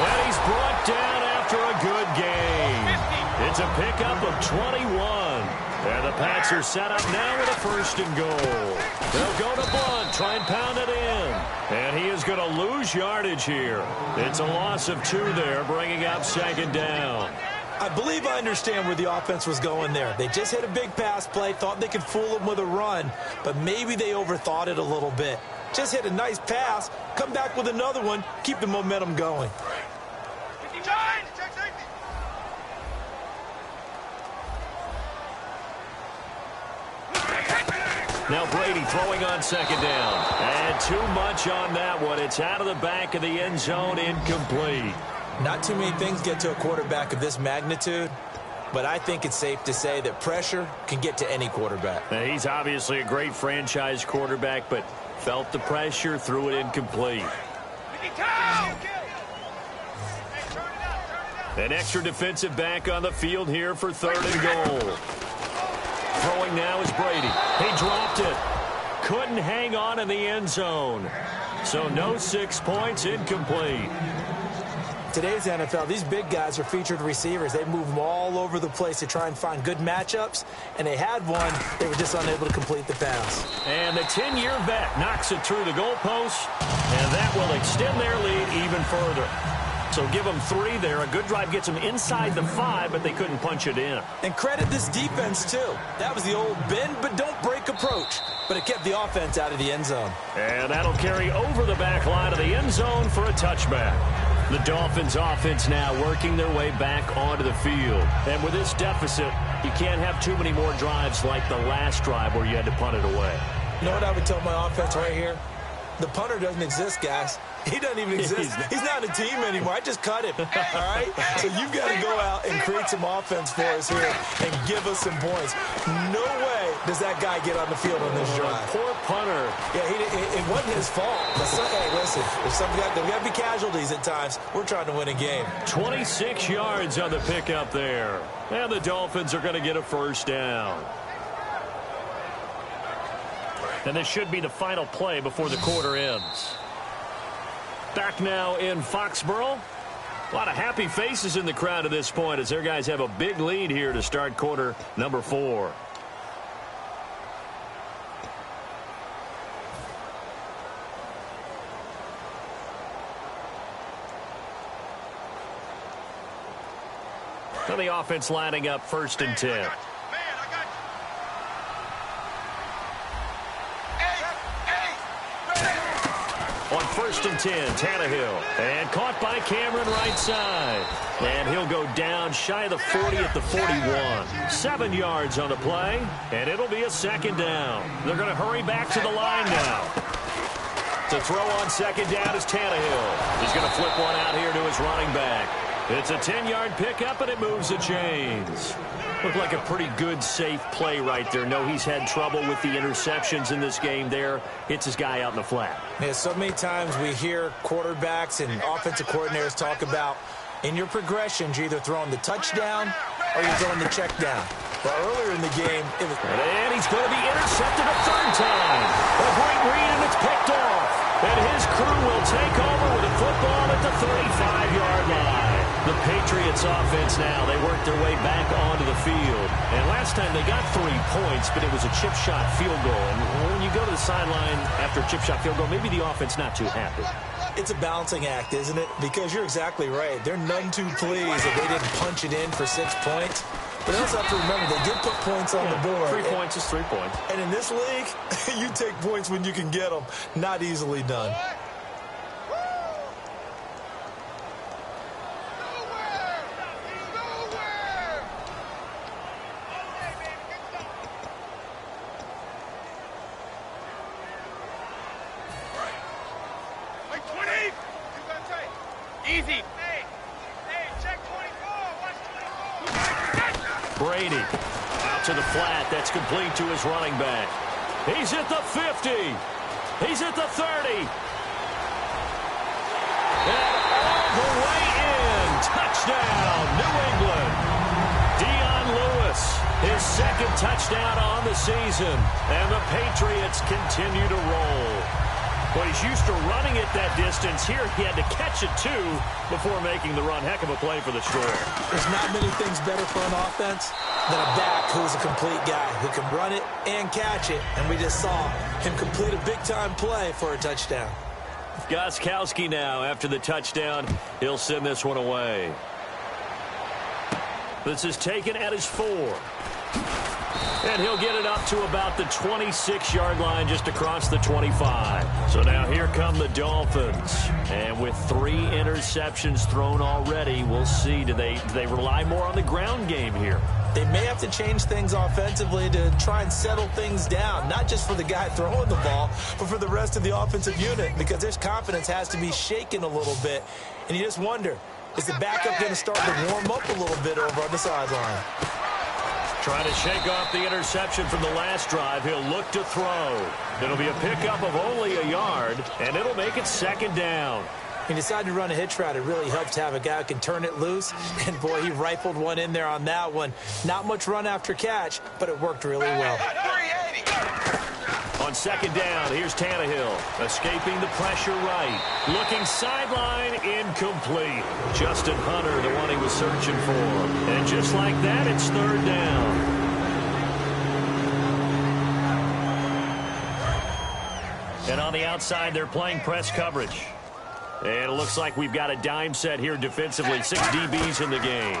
B: And he's brought down after a good gain. It's a pickup of 21. And the Pats are set up now with a 1st and goal. They'll go to Blunt, try and pound it in. And he is going to lose yardage here. It's a loss of 2 there, bringing up 2nd down.
C: I believe I understand where the offense was going there. They just hit a big pass play, thought they could fool him with a run, but maybe they overthought it a little bit. Just hit a nice pass, come back with another one, keep the momentum going.
B: Now Brady throwing on 2nd down. And too much on that one. It's out of the back of the end zone, incomplete.
C: Not too many things get to a quarterback of this magnitude, but I think it's safe to say that pressure can get to any quarterback.
B: Now, he's obviously a great franchise quarterback, but felt the pressure, threw it incomplete. An extra defensive back on the field here for 3rd and goal. Throwing now is Brady. He dropped it. Couldn't hang on in the end zone. So no 6 points, incomplete.
C: Today's NFL, these big guys are featured receivers. They move them all over the place to try and find good matchups, and they had one. They were just unable to complete the pass.
B: And the 10-year vet knocks it through the goalpost, and that will extend their lead even further. So give them 3 there. A good drive gets them inside the 5, but they couldn't punch it in.
C: And credit this defense, too. That was the old bend but don't break approach, but it kept the offense out of the end zone.
B: And that'll carry over the back line of the end zone for a touchback. The Dolphins offense now working their way back onto the field. And with this deficit, you can't have too many more drives like the last drive where you had to punt it away.
C: You know what I would tell my offense right here? The punter doesn't exist, guys. He doesn't even exist. He's not a team anymore. I just cut him. All right? So you've got to go out and create some offense for us here and give us some points. No way does that guy get on the field on this drive.
B: Poor punter.
C: Yeah, it wasn't his fault. But hey, listen, there's got to be casualties at times. We're trying to win a game.
B: 26 yards on the pickup there. And the Dolphins are going to get a 1st down. And this should be the final play before the quarter ends. Back now in Foxborough. A lot of happy faces in the crowd at this point as their guys have a big lead here to start quarter number 4. So the offense lining up 1st and 10. On 1st and 10, Tannehill. And caught by Cameron right side. And he'll go down shy of the 40 at the 41. 7 yards on the play. And it'll be a 2nd down. They're going to hurry back to the line now. To throw on 2nd down is Tannehill. He's going to flip one out here to his running back. It's a 10-yard pickup, and it moves the chains. Looked like a pretty good, safe play right there. No, he's had trouble with the interceptions in this game there. Hits his guy out in the flat.
C: Yeah, so many times we hear quarterbacks and offensive coordinators talk about in your progressions, you're either throwing the touchdown or you're throwing the check down. But earlier in the game, it was...
B: And he's going to be intercepted a 3rd time. A great read, and it's picked off. And his crew will take over with a football at the 35-yard line. The Patriots offense now, they work their way back onto the the field. And last time they got 3 points, but it was a chip shot field goal. And when you go to the sideline after a chip shot field goal, maybe the offense not too happy.
C: It's a balancing act, isn't it? Because you're exactly right. They're none too pleased that they didn't punch it in for 6 points. But they also have to remember they did put points on the board.
B: 3 points is 3 points.
C: And in this league, you take points when you can get them. Not easily done.
D: Easy. Check 24.
B: Brady out to the flat. That's complete to his running back. He's at the 50. He's at the 30. And all the way in. Touchdown, New England. Dion Lewis, his second touchdown on the season. And the Patriots continue to roll. Well, he's used to running it that distance. Here he had to catch it, too, before making the run. Heck of a play for the score.
C: There's not many things better for an offense than a back who's a complete guy who can run it and catch it. And we just saw him complete a big-time play for a touchdown.
B: Gostkowski now, after the touchdown, he'll send this one away. This is taken at his 4. And he'll get it up to about the 26-yard line, just across the 25. So now here come the Dolphins. And with 3 interceptions thrown already, we'll see. Do they rely more on the ground game here?
C: They may have to change things offensively to try and settle things down, not just for the guy throwing the ball, but for the rest of the offensive unit, because their confidence has to be shaken a little bit. And you just wonder, is the backup going to start to warm up a little bit over on the sideline?
B: Trying to shake off the interception from the last drive. He'll look to throw. It'll be a pickup of only a yard, and it'll make it 2nd down.
C: He decided to run a hitch route. It really helps to have a guy who can turn it loose. And, boy, he rifled one in there on that one. Not much run after catch, but it worked really well.
D: 380.
B: On 2nd down, here's Tannehill, escaping the pressure right. Looking sideline, incomplete. Justin Hunter, the one he was searching for. And just like that, it's 3rd down. And on the outside, they're playing press coverage. And it looks like we've got a dime set here defensively. 6 DBs in the game.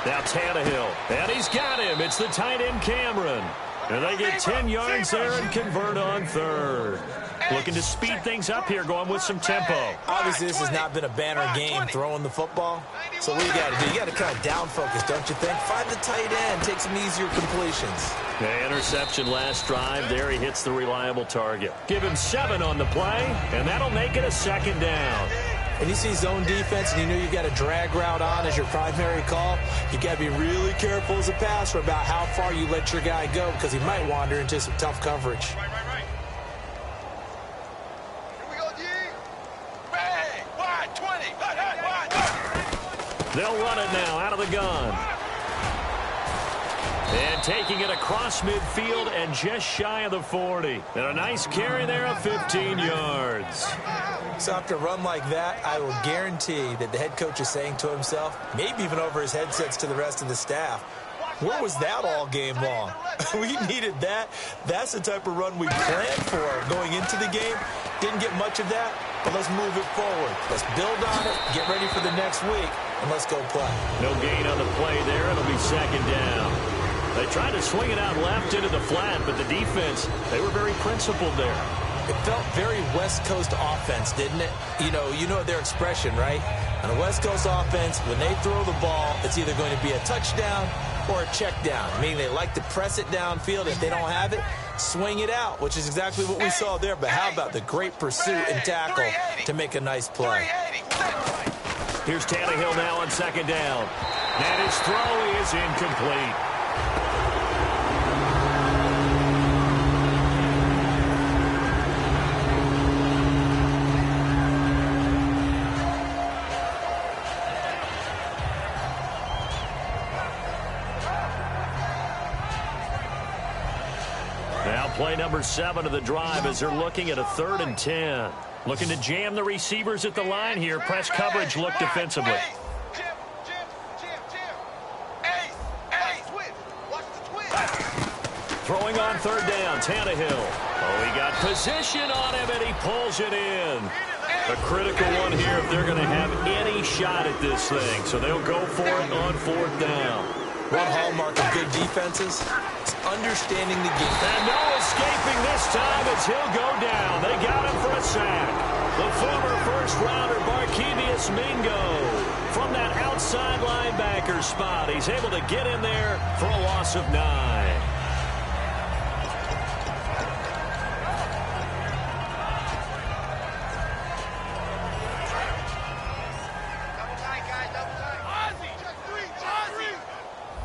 B: Now Tannehill, and he's got him. It's the tight end Cameron. And they get 10 yards there and convert on 3rd. Looking to speed things up here, going with some tempo.
C: Obviously, this has not been a banner game throwing the football. So what you got to do? You got to kind of down focus, don't you think? Find the tight end, take some easier completions.
B: The interception last drive. There he hits the reliable target. Give him 7 on the play, and that'll make it a 2nd down.
C: And you see zone defense and you know you've got a drag route on as your primary call, you got to be really careful as a passer about how far you let your guy go because he might wander into some tough coverage.
D: Right. Here we go, G. Bang! Wide, 20. Wide.
B: They'll run it now out of the gun. And taking it across midfield and just shy of the 40. And a nice carry there of 15 yards.
C: So after a run like that, I will guarantee that the head coach is saying to himself, maybe even over his headsets to the rest of the staff, where was that all game long? We needed that. That's the type of run we planned for going into the game. Didn't get much of that, but let's move it forward. Let's build on it, get ready for the next week, and let's go play.
B: No gain on the play there. It'll be 2nd down. They tried to swing it out left into the flat, but the defense, they were very principled there.
C: It felt very West Coast offense, didn't it? You know their expression, right? On a West Coast offense, when they throw the ball, it's either going to be a touchdown or a check down, meaning they like to press it downfield. If they don't have it, swing it out, which is exactly what we saw there. But how about the great pursuit and tackle to make a nice play?
B: Here's Tannehill now on 2nd down. And his throw is incomplete. Now play number 7 of the drive as they're looking at a 3rd and 10. Looking to jam the receivers at the line here. Press coverage look defensively. Throwing on third down, Tannehill. Oh, he got position on him, and he pulls it in. A critical one here if they're going to have any shot at this thing. So they'll go for it on fourth down.
C: One hallmark of good defenses is understanding the game.
B: And no escaping this time as he'll go down. They got him for a sack. The former first-rounder Barkevious Mingo from that outside linebacker spot. He's able to get in there for a loss of 9.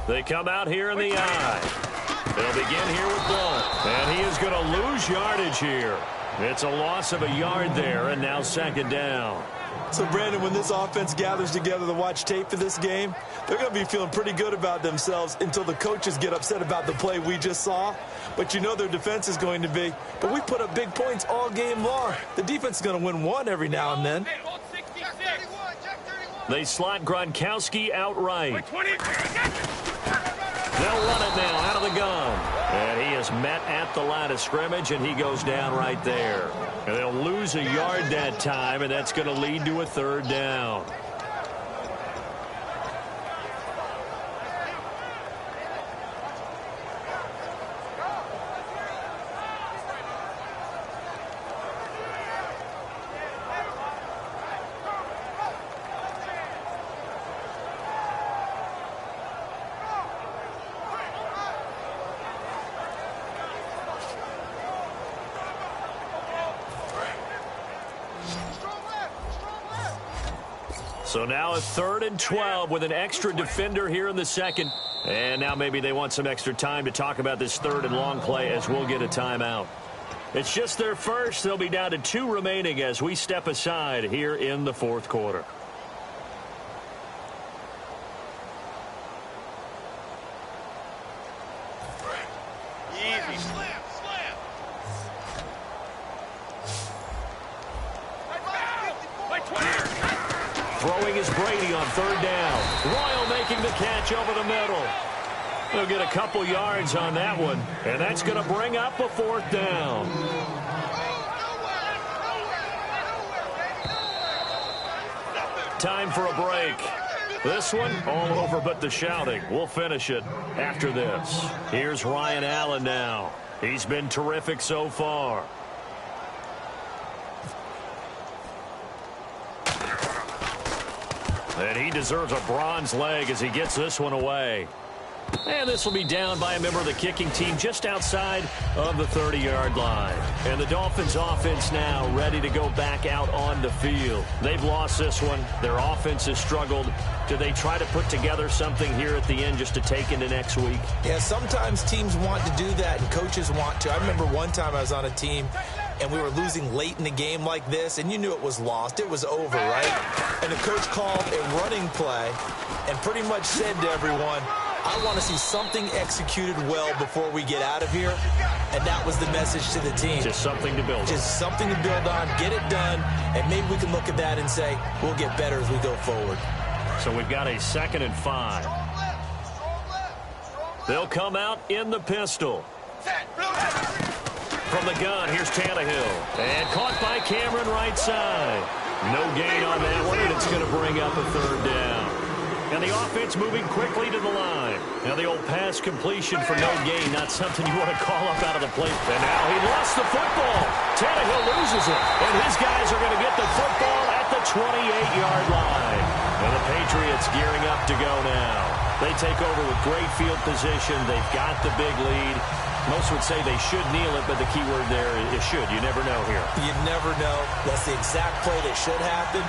B: They come out here in the eye. They'll begin here with Blunt. And he is going to lose yardage here. It's a loss of a yard there, and now second down.
C: So, Brandon, when this offense gathers together to watch tape for this game, they're going to be feeling pretty good about themselves until the coaches get upset about the play we just saw. But you know their defense is going to be. But we put up big points all game long. The defense is going to win one every now and then.
B: They slot Gronkowski outright. They'll run it now out of the gun. And he is met at the line of scrimmage, and he goes down right there. And they'll lose a yard that time, and that's going to lead to a third down. So now a 3rd and 12 with an extra defender here in the second. And now maybe they want some extra time to talk about this 3rd and long play as we'll get a timeout. It's just their first. They'll be down to 2 remaining as we step aside here in the 4th quarter. Throwing is Brady on 3rd down. Royal making the catch over the middle. They'll get a couple yards on that one, and that's going to bring up a 4th down. Time for a break. This one all over but the shouting. We'll finish it after this. Here's Ryan Allen now. He's been terrific so far. And he deserves a bronze leg as he gets this one away. And this will be down by a member of the kicking team just outside of the 30-yard line. And the Dolphins offense now ready to go back out on the field. They've lost this one. Their offense has struggled. Do they try to put together something here at the end just to take into next week?
C: Yeah, sometimes teams want to do that and coaches want to. I remember one time I was on a team and we were losing late in the game like this, and you knew it was lost. It was over, right? And the coach called a running play and pretty much said to everyone, I want to see something executed well before we get out of here. And that was the message to the team.
B: Just something to build on.
C: Just something to build on, get it done, and maybe we can look at that and say, we'll get better as we go forward.
B: So we've got a 2nd and 5. They'll come out in the pistol. From the gun, here's Tannehill. And caught by Cameron right side. No gain on that one, and it's going to bring up a 3rd down. And the offense moving quickly to the line. Now the old pass completion for no gain, not something you want to call up out of the plate. And now he lost the football. Tannehill loses it. And his guys are going to get the football at the 28-yard line. And the Patriots gearing up to go now. They take over with great field position. They've got the big lead. Most would say they should kneel it, but the key word there is should. You never know here.
C: You never know. That's the exact play that should happen.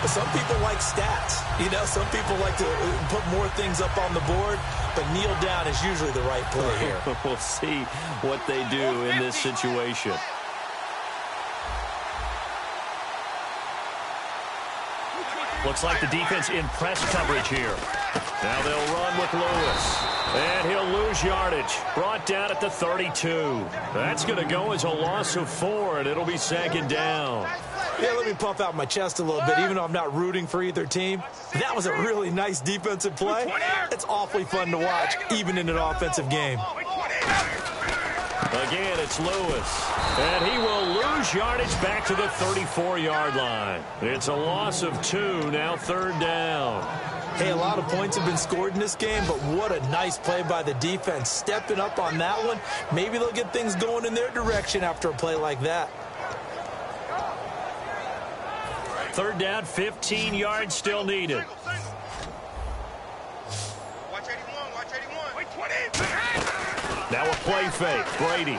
C: But some people like stats. You know, some people like to put more things up on the board, but kneel down is usually the right play here.
B: We'll see what they do in this situation. Looks like the defense in press coverage here. Now they'll run with Lewis. And he'll lose yardage. Brought down at the 32. That's going to go as a loss of 4, and it'll be 2nd down.
C: Yeah, let me puff out my chest a little bit, even though I'm not rooting for either team. That was a really nice defensive play. It's awfully fun to watch, even in an offensive game.
B: Again, it's Lewis. And he will lose yardage back to the 34-yard line. It's a loss of 2, now 3rd down.
C: Hey, a lot of points have been scored in this game, but what a nice play by the defense. Stepping up on that one, maybe they'll get things going in their direction after a play like that.
B: 3rd down, 15 yards still needed.
D: Watch 81, watch 81. Wait, 20.
B: Now a play fake, Brady.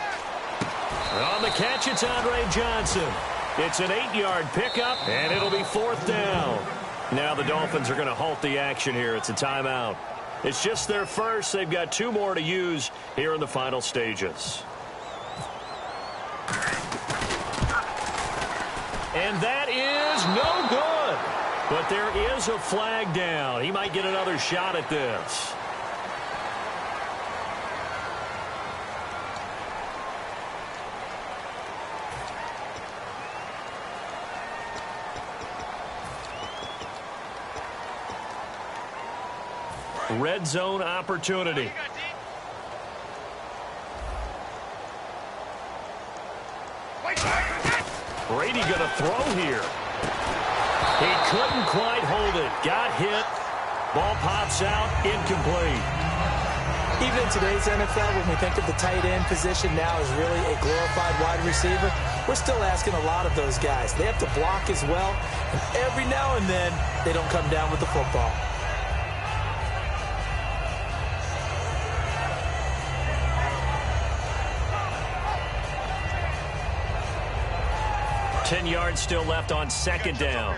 B: And on the catch, it's Andre Johnson. It's an 8-yard pickup, and it'll be 4th down. Now the Dolphins are going to halt the action here. It's a timeout. It's just their first. They've got 2 more to use here in the final stages. And that is no good. But there is a flag down. He might get another shot at this. Red zone opportunity. Brady going to throw here. He couldn't quite hold it. Got hit. Ball pops out. Incomplete.
C: Even in today's NFL, when we think of the tight end position now as really a glorified wide receiver, we're still asking a lot of those guys. They have to block as well, and every now and then they don't come down with the football.
B: 10 yards still left on 2nd down.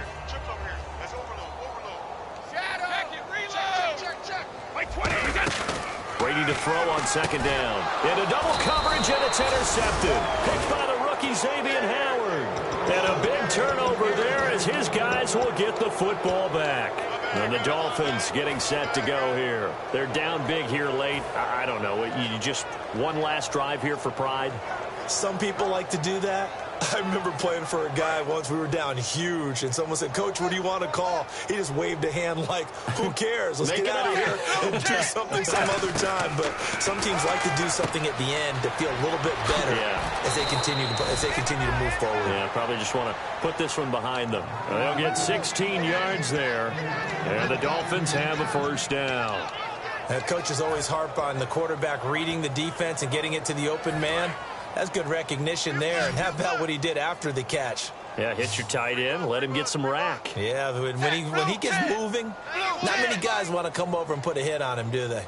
B: Brady to throw on 2nd down. Into double coverage, and it's intercepted. Picked by the rookie Xavier Howard. And a big turnover there as his guys will get the football back. And the Dolphins getting set to go here. They're down big here late. I don't know. You just one last drive here for pride?
C: Some people like to do that. I remember playing for a guy once. We were down huge, and someone said, "Coach, what do you want to call?" He just waved a hand like, "Who cares? Let's get out of here and do something some other time." But some teams like to do something at the end to feel a little bit better as they continue to move forward.
B: Yeah, probably just want to put this one behind them. They'll get 16 yards there, and the Dolphins have a 1st down.
C: That coaches always harp on the quarterback reading the defense and getting it to the open man. That's good recognition there. And how about what he did after the catch?
B: Yeah, hit your tight end, let him get some rack.
C: Yeah, when he gets moving, not many guys want to come over and put a hit on him, do they?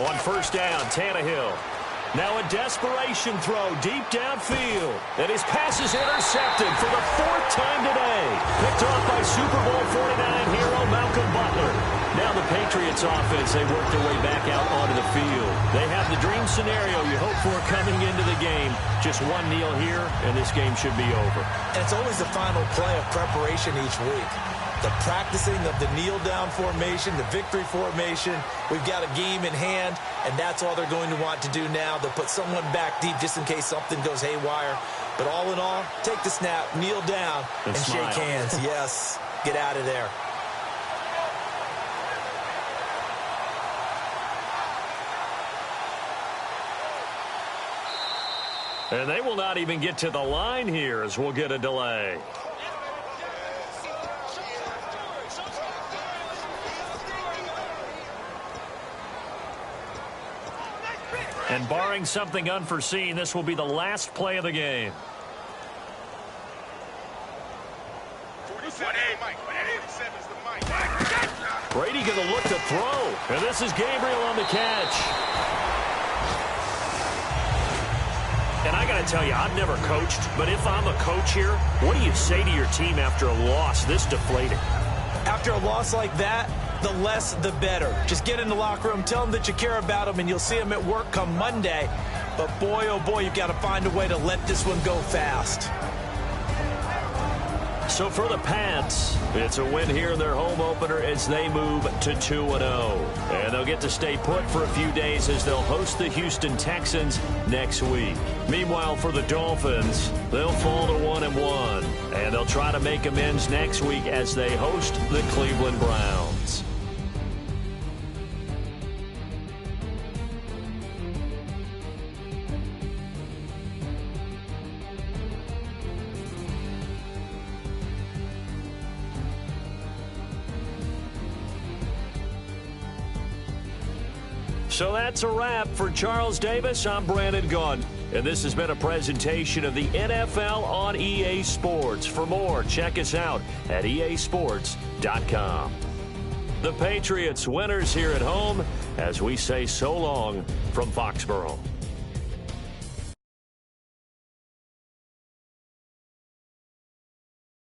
B: On 1st down, Tannehill. Now a desperation throw deep downfield. And his pass is intercepted for the 4th time today. Picked off by Super Bowl 49 hero Malcolm Butler. Now the Patriots offense, they work their way back out onto the field. They have the dream scenario you hope for coming into the game. Just one kneel here, and this game should be over.
C: And it's always the final play of preparation each week. The practicing of the kneel-down formation, the victory formation. We've got a game in hand, and that's all they're going to want to do now. They'll put someone back deep just in case something goes haywire. But all in all, take the snap, kneel down, and shake hands. Yes, get out of there.
B: And they will not even get to the line here as we'll get a delay. And barring something unforeseen, this will be the last play of the game. Brady going to look to throw. And this is Gabriel on the catch. And I got to tell you, I've never coached, but if I'm a coach here, what do you say to your team after a loss this deflating?
C: After a loss like that, the less the better. Just get in the locker room, tell them that you care about them, and you'll see them at work come Monday. But boy, oh boy, you've got to find a way to let this one go fast.
B: So for the Pats, it's a win here in their home opener as they move to 2-0. And they'll get to stay put for a few days as they'll host the Houston Texans next week. Meanwhile, for the Dolphins, they'll fall to 1-1. And they'll try to make amends next week as they host the Cleveland Browns. So that's a wrap. For Charles Davis, I'm Brandon Gunn. And this has been a presentation of the NFL on EA Sports. For more, check us out at easports.com. The Patriots winners here at home as we say so long from Foxborough.